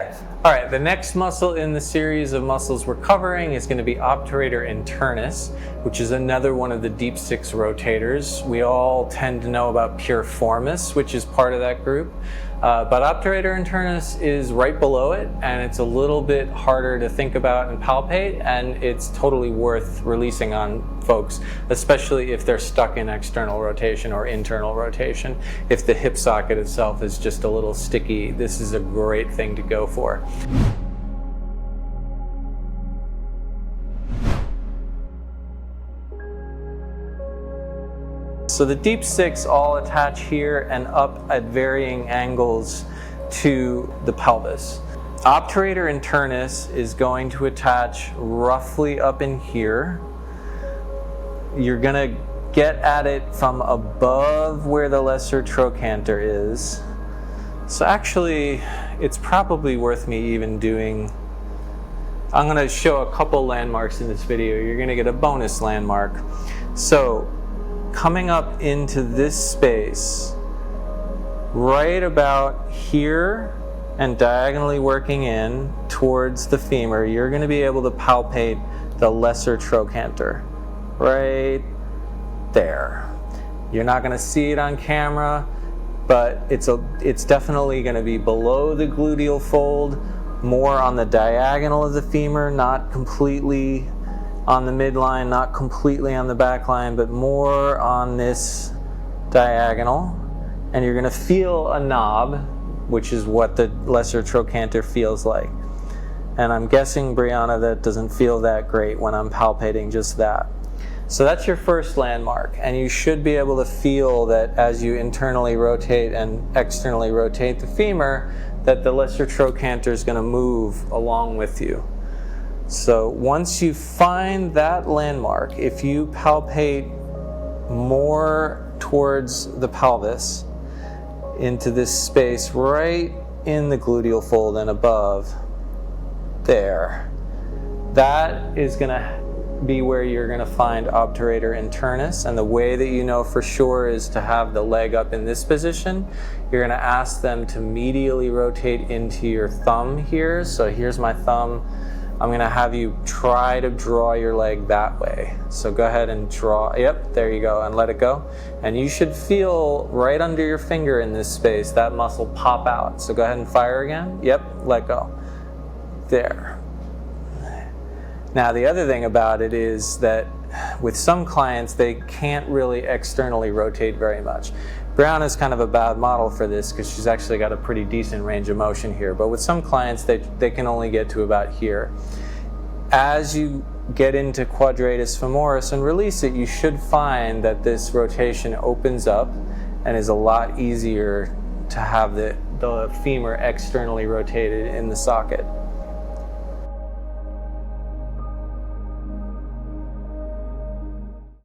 All right, the next muscle in the series of muscles we're covering is going to be Obturator Internus, which is another one of the deep six rotators. We all tend to know about piriformis, which is part of that group, but Obturator Internus is right below it, and it's a little bit harder to think about and palpate, and it's totally worth releasing on folks, especially if they're stuck in external rotation or internal rotation. If the hip socket itself is just a little sticky, this is a great thing to go for. So the deep six all attach here and up at varying angles to the pelvis. Obturator internus is going to attach roughly up in here. You're going to get at it from above where the lesser trochanter is. So actually, it's probably worth me even doing, I'm going to show a couple landmarks in this video. You're going to get a bonus landmark. So coming up into this space, right about here and diagonally working in towards the femur, you're going to be able to palpate the lesser trochanter. Right there. You're not going to see it on camera, but it's definitely going to be below the gluteal fold, more on the diagonal of the femur, not completely on the midline, not completely on the back line, but more on this diagonal. And you're going to feel a knob, which is what the lesser trochanter feels like. And I'm guessing, Brianna, that doesn't feel that great when I'm palpating just that. So that's your first landmark, and you should be able to feel that as you internally rotate and externally rotate the femur, that the lesser trochanter is going to move along with you. So once you find that landmark, if you palpate more towards the pelvis, into this space right in the gluteal fold and above, there, that is going to be where you're going to find obturator internus. And the way that you know for sure is to have the leg up in this position. You're going to ask them to medially rotate into your thumb here. So here's my thumb. I'm going to have you try to draw your leg that way. So go ahead and draw. Yep, there you go, and let it go. And you should feel right under your finger in this space that muscle pop out. So go ahead and fire again. Yep, let go. There. Now the other thing about it is that with some clients they can't really externally rotate very much. Brown is kind of a bad model for this because she's actually got a pretty decent range of motion here, but with some clients they can only get to about here. As you get into quadratus femoris and release it, you should find that this rotation opens up and is a lot easier to have the femur externally rotated in the socket.